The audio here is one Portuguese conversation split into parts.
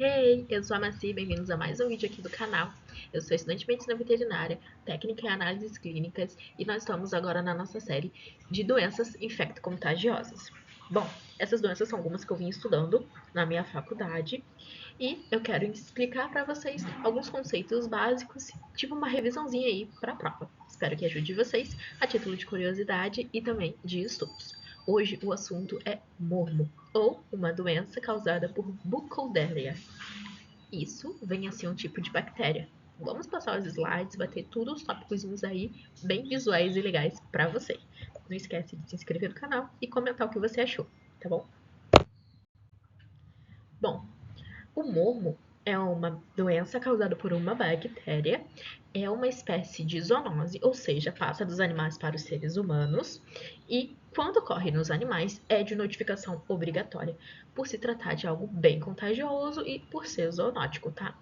Hey, eu sou a Maci, bem-vindos a mais um vídeo aqui do canal. Eu sou estudante de medicina veterinária, técnica em análises clínicas e nós estamos agora na nossa série de doenças infecto-contagiosas. Bom, essas doenças são algumas que eu vim estudando na minha faculdade e eu quero explicar para vocês alguns conceitos básicos, tipo uma revisãozinha aí para a prova. Espero que ajude vocês a título de curiosidade e também de estudos. Hoje o assunto é mormo, ou uma doença causada por Burkholderia. Isso vem a ser um tipo de bactéria. Vamos passar os slides, bater tudo os tópicos aí, bem visuais e legais para você. Não esquece de se inscrever no canal e comentar o que você achou, tá bom? Bom, o mormo é uma doença causada por uma bactéria, é uma espécie de zoonose, ou seja, passa dos animais para os seres humanos, e quando ocorre nos animais é de notificação obrigatória, por se tratar de algo bem contagioso e por ser zoonótico, tá?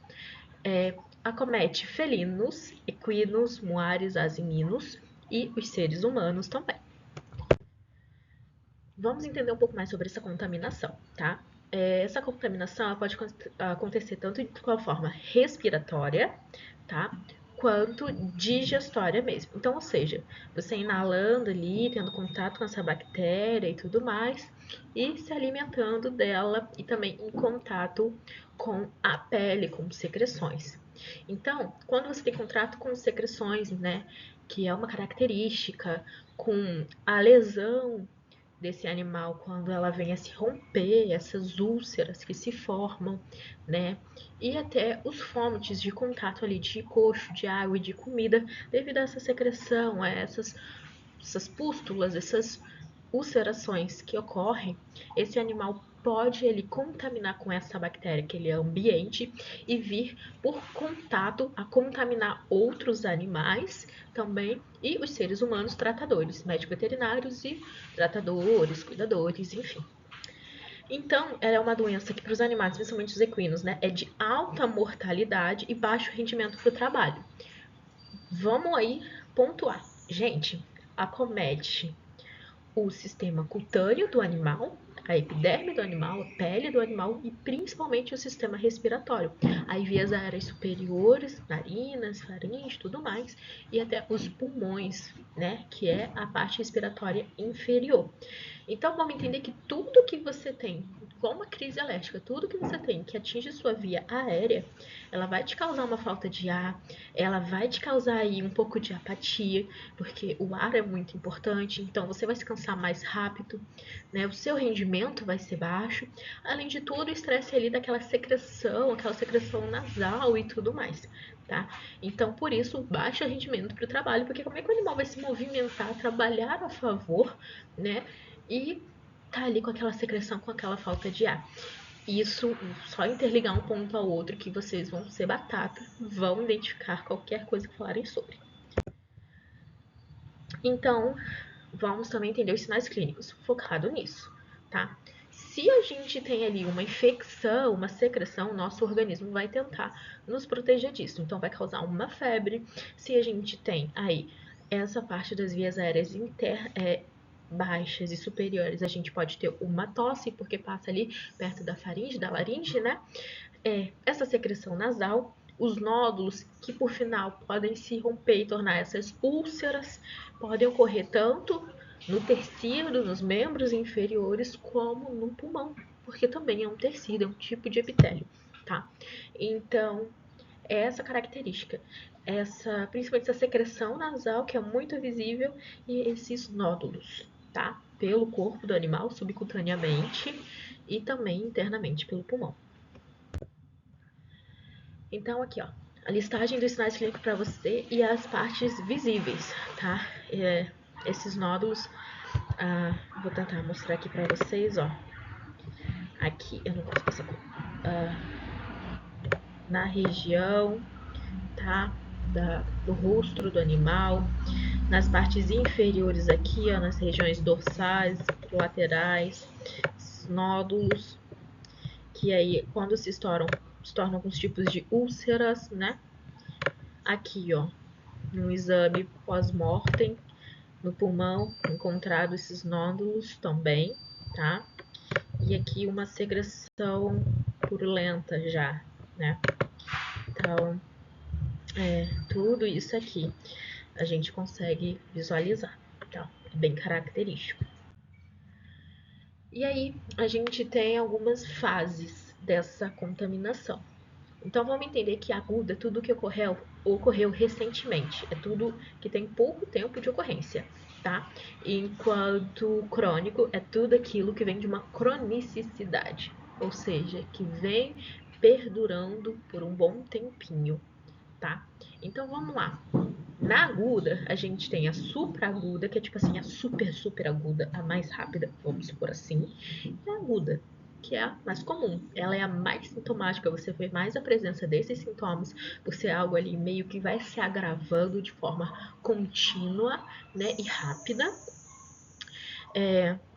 Acomete felinos, equinos, muares, asininos e os seres humanos também. Vamos entender um pouco mais sobre essa contaminação, tá? Essa contaminação pode acontecer tanto de uma forma respiratória, tá? Quanto digestória mesmo. Então, ou seja, você inalando ali, tendo contato com essa bactéria e tudo mais, e se alimentando dela e também em contato com a pele, com secreções. Então, quando você tem contato com secreções, né, que é uma característica, com a lesão desse animal quando ela vem a se romper, essas úlceras que se formam, né? E até os fomites de contato ali de coxo, de água e de comida, devido a essa secreção, a essas pústulas, essas ulcerações que ocorrem, esse animal pode ele contaminar com essa bactéria que ele é ambiente e vir por contato a contaminar outros animais também e os seres humanos tratadores, médicos veterinários e tratadores, cuidadores, enfim. Então, ela é uma doença que para os animais, principalmente os equinos, né, é de alta mortalidade e baixo rendimento para o trabalho. Vamos aí pontuar. Gente, acomete o sistema cutâneo do animal, a epiderme do animal, a pele do animal e principalmente o sistema respiratório. Aí vias aéreas superiores, narinas, faringe, tudo mais, e até os pulmões, né, que é a parte respiratória inferior. Então vamos entender que tudo que você tem, com uma crise alérgica, tudo que você tem que atinge sua via aérea, ela vai te causar uma falta de ar, ela vai te causar aí um pouco de apatia, porque o ar é muito importante, então você vai se cansar mais rápido, né? O seu rendimento vai ser baixo, além de todo o estresse ali daquela secreção, aquela secreção nasal e tudo mais, tá? Então, por isso, baixa rendimento para o trabalho, porque como é que o animal vai se movimentar, trabalhar a favor, né? E tá ali com aquela secreção, com aquela falta de ar. Isso, só interligar um ponto ao outro que vocês vão ser batata, vão identificar qualquer coisa que falarem sobre. Então, vamos também entender os sinais clínicos, focado nisso, tá? Se a gente tem ali uma infecção, uma secreção, nosso organismo vai tentar nos proteger disso. Então, vai causar uma febre. Se a gente tem aí essa parte das vias aéreas baixas e superiores, a gente pode ter uma tosse, porque passa ali perto da faringe, da laringe, né? Essa secreção nasal, os nódulos, que por final podem se romper e tornar essas úlceras, podem ocorrer tanto no tecido, nos membros inferiores, como no pulmão, porque também é um tecido, é um tipo de epitélio, tá? Então, é essa característica, principalmente essa secreção nasal, que é muito visível, e esses nódulos, tá? Pelo corpo do animal, subcutaneamente, e também internamente pelo pulmão. Então, aqui, ó, a listagem dos sinais clínicos para você e as partes visíveis, tá? Esses nódulos, vou tentar mostrar aqui para vocês, ó. Aqui, eu não posso passar na região, tá? Do rosto do animal, nas partes inferiores aqui, ó, nas regiões dorsais, laterais, nódulos, que aí, quando se tornam alguns tipos de úlceras, né? Aqui, ó, no exame pós-mortem, no pulmão, encontrado esses nódulos também, tá? E aqui uma secreção purulenta já, né? Então, tudo isso aqui a gente consegue visualizar, tá? É bem característico. E aí, a gente tem algumas fases dessa contaminação. Então, vamos entender que aguda é tudo que ocorreu recentemente. É tudo que tem pouco tempo de ocorrência, tá? Enquanto crônico é tudo aquilo que vem de uma cronicidade, ou seja, que vem perdurando por um bom tempinho, tá? Então, vamos lá. Na aguda, a gente tem a supraaguda, que é tipo assim, a super aguda, a mais rápida, vamos supor assim, e a aguda, que é a mais comum. Ela é a mais sintomática, você vê mais a presença desses sintomas, por ser algo ali meio que vai se agravando de forma contínua, né, e rápida.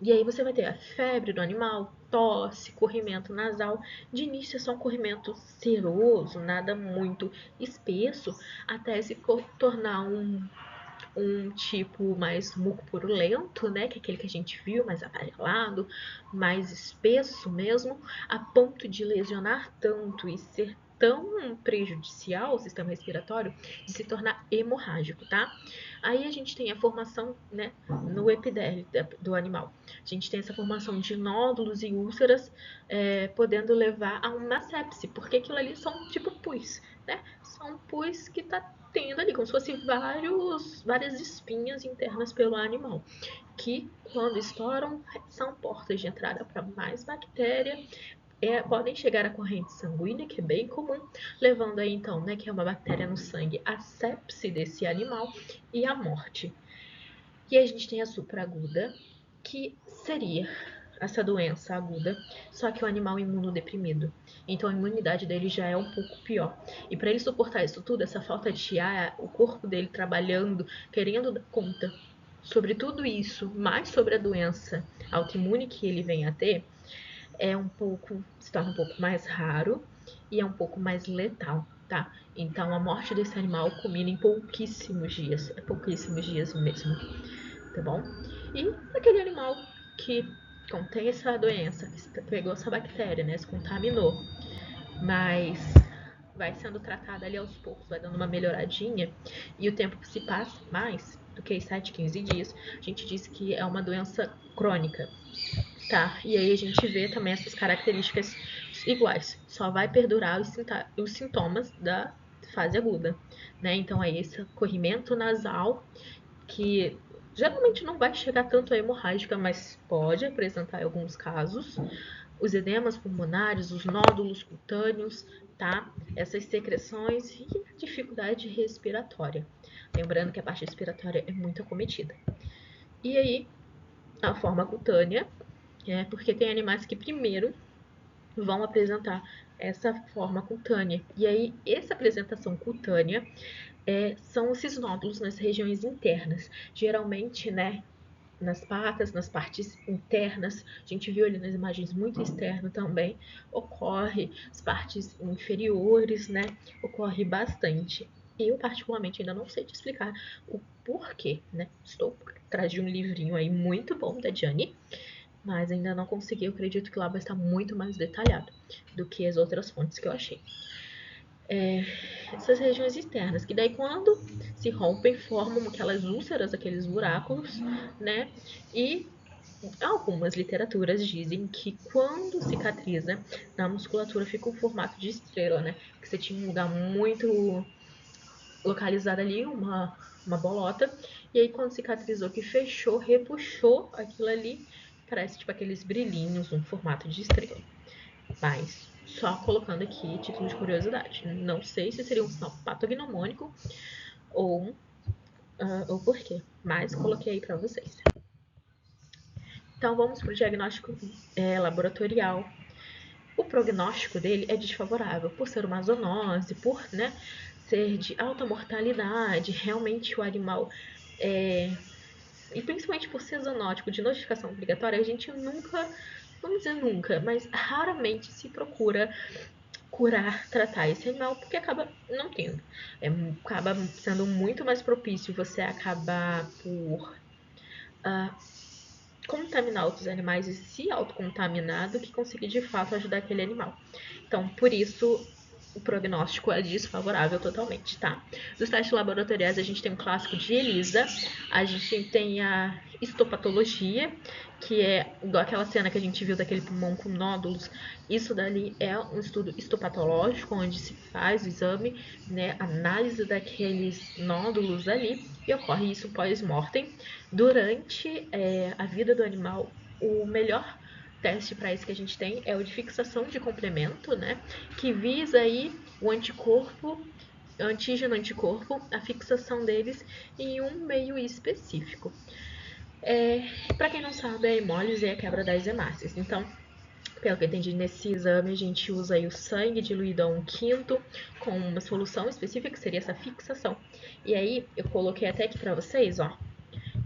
E aí você vai ter a febre do animal, tosse, corrimento nasal. De início é só um corrimento seroso, nada muito espesso, até se tornar um tipo mais mucopurulento, né? Que é aquele que a gente viu, mais amarelado, mais espesso mesmo, a ponto de lesionar tanto e ser tão prejudicial ao sistema respiratório de se tornar hemorrágico, tá? Aí a gente tem a formação, né, no epiderme do animal. A gente tem essa formação de nódulos e úlceras, podendo levar a uma sepse, porque aquilo ali são tipo pus, né? São pus que tá tendo ali como se fossem várias espinhas internas pelo animal, que quando estouram são portas de entrada para mais bactéria, podem chegar à corrente sanguínea, que é bem comum, levando aí então, né, que é uma bactéria no sangue, a sepse desse animal e a morte. E aí a gente tem a supraaguda, que seria essa doença aguda, só que o animal imunodeprimido. Então a imunidade dele já é um pouco pior. E para ele suportar isso tudo, essa falta de ar, o corpo dele trabalhando, querendo dar conta sobre tudo isso, mais sobre a doença autoimune que ele vem a ter, se torna um pouco mais raro e é um pouco mais letal, tá? Então a morte desse animal culmina em pouquíssimos dias, é pouquíssimos dias mesmo, tá bom? E aquele animal que contém essa doença, que pegou essa bactéria, né, se contaminou, mas vai sendo tratada ali aos poucos, vai dando uma melhoradinha, e o tempo se passa mais do que 7, 15 dias, a gente diz que é uma doença crônica, tá? E aí a gente vê também essas características iguais, só vai perdurar os sintomas da fase aguda, né? Então é esse corrimento nasal, que geralmente não vai chegar tanto a hemorrágica, mas pode apresentar em alguns casos, os edemas pulmonares, os nódulos cutâneos, tá? Essas secreções e a dificuldade respiratória. Lembrando que a parte respiratória é muito acometida. E aí, a forma cutânea, porque tem animais que primeiro vão apresentar essa forma cutânea. E aí, essa apresentação cutânea são esses nódulos nas regiões internas. Geralmente, né, nas patas, nas partes internas. A gente viu ali nas imagens muito externo também. Ocorre as partes inferiores, né? Ocorre bastante. Eu, particularmente, ainda não sei te explicar o porquê, né? Estou por trás de um livrinho aí muito bom da Gianni, mas ainda não consegui. Eu acredito que lá vai estar muito mais detalhado do que as outras fontes que eu achei. Essas regiões externas, que daí quando se rompem, formam aquelas úlceras, aqueles buracos, né? E algumas literaturas dizem que quando cicatriza, na musculatura fica um formato de estrela, né? Que você tinha um lugar muito localizado ali, uma bolota, e aí quando cicatrizou, que fechou, repuxou aquilo ali, parece tipo aqueles brilhinhos, um formato de estrela. Mas só colocando aqui título de curiosidade. Não sei se seria um sinal patognomônico ou o porquê, mas coloquei aí para vocês. Então vamos para o diagnóstico laboratorial. O prognóstico dele é desfavorável por ser uma zoonose, por, né, ser de alta mortalidade, realmente o animal e principalmente por ser zoonótico de notificação obrigatória, a gente nunca, vamos dizer nunca, mas raramente se procura curar, tratar esse animal, porque acaba não tendo. Acaba sendo muito mais propício você acabar por contaminar outros animais e se autocontaminar do que conseguir de fato ajudar aquele animal. Então, por isso, o prognóstico é desfavorável totalmente, tá? Dos testes laboratoriais, a gente tem um clássico de ELISA, a gente tem a histopatologia, que é igual aquela cena que a gente viu daquele pulmão com nódulos. Isso dali é um estudo histopatológico, onde se faz o exame, né, análise daqueles nódulos ali, e ocorre isso pós-mortem. Durante a vida do animal, o melhor teste para isso que a gente tem é o de fixação de complemento, né? Que visa aí o anticorpo, antígeno anticorpo, a fixação deles em um meio específico. Para quem não sabe, a hemólise é a quebra das hemácias. Então, pelo que eu entendi, nesse exame a gente usa aí o sangue diluído a 1/5 com uma solução específica, que seria essa fixação. E aí, eu coloquei até aqui para vocês, ó.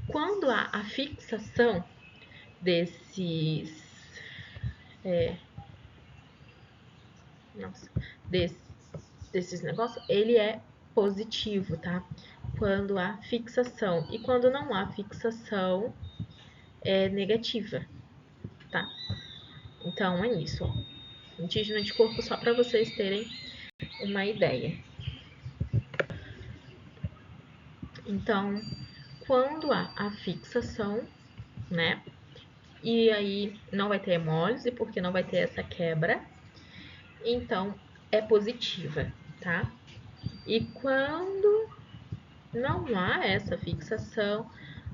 Quando há a fixação desses desses negócios, ele é positivo, tá? Quando há fixação. E quando não há fixação, é negativa, tá? Então, é isso, ó. Antígeno anticorpo só para vocês terem uma ideia. Então, quando há a fixação, né? E aí não vai ter hemólise, porque não vai ter essa quebra. Então, é positiva, tá? E quando não há essa fixação,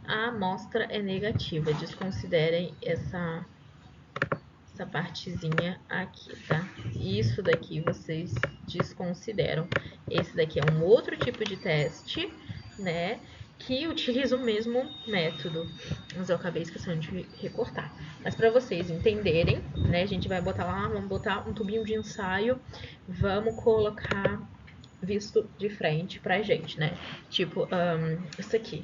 a amostra é negativa. Desconsiderem essa partezinha aqui, tá? Isso daqui vocês desconsideram. Esse daqui é um outro tipo de teste, né? Que utiliza o mesmo método. Mas eu acabei esquecendo de recortar. Mas para vocês entenderem, né? A gente vai botar lá, vamos botar um tubinho de ensaio, vamos colocar visto de frente pra gente, né? Tipo, isso aqui.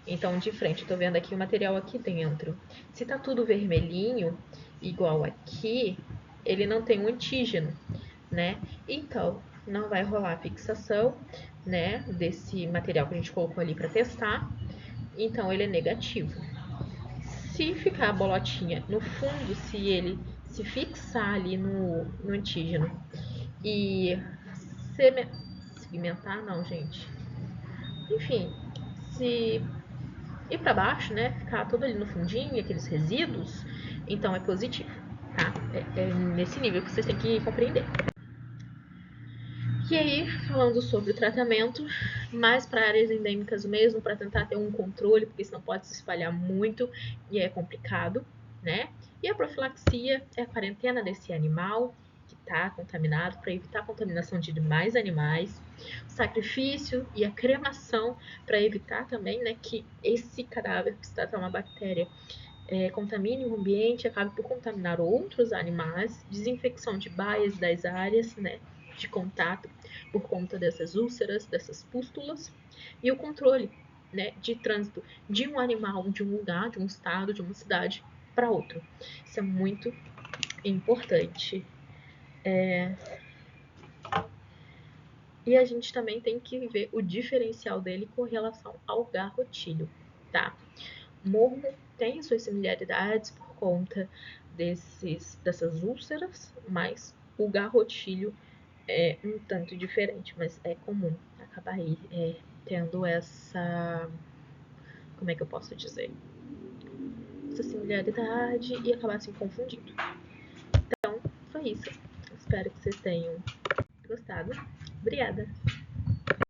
Então, de frente, eu tô vendo aqui o material aqui dentro. Se tá tudo vermelhinho, igual aqui, ele não tem um antígeno, né? Então, não vai rolar a fixação, né, desse material que a gente colocou ali para testar. Então, ele é negativo. Se ficar a bolotinha no fundo, se ele se fixar ali no antígeno e segmentar, não, gente. Enfim, se ir para baixo, né, ficar todo ali no fundinho e aqueles resíduos, então é positivo, tá? É nesse nível que vocês têm que compreender. E aí, falando sobre o tratamento, mais para áreas endêmicas mesmo, para tentar ter um controle, porque senão pode se espalhar muito e é complicado, né? E a profilaxia é a quarentena desse animal que está contaminado para evitar a contaminação de demais animais, o sacrifício e a cremação para evitar também, né, que esse cadáver que está uma bactéria contamine o ambiente, acabe por contaminar outros animais, desinfecção de baias das áreas, né, de contato por conta dessas úlceras, dessas pústulas, e o controle, né, de trânsito de um animal de um lugar, de um estado, de uma cidade para outro. Isso é muito importante. E a gente também tem que ver o diferencial dele com relação ao garrotilho, tá? Morro tem suas similaridades por conta dessas úlceras, mas o garrotilho é um tanto diferente, mas é comum acabar aí tendo essa, como é que eu posso dizer, essa similaridade e acabar se confundindo. Então, foi isso. Espero que vocês tenham gostado. Obrigada!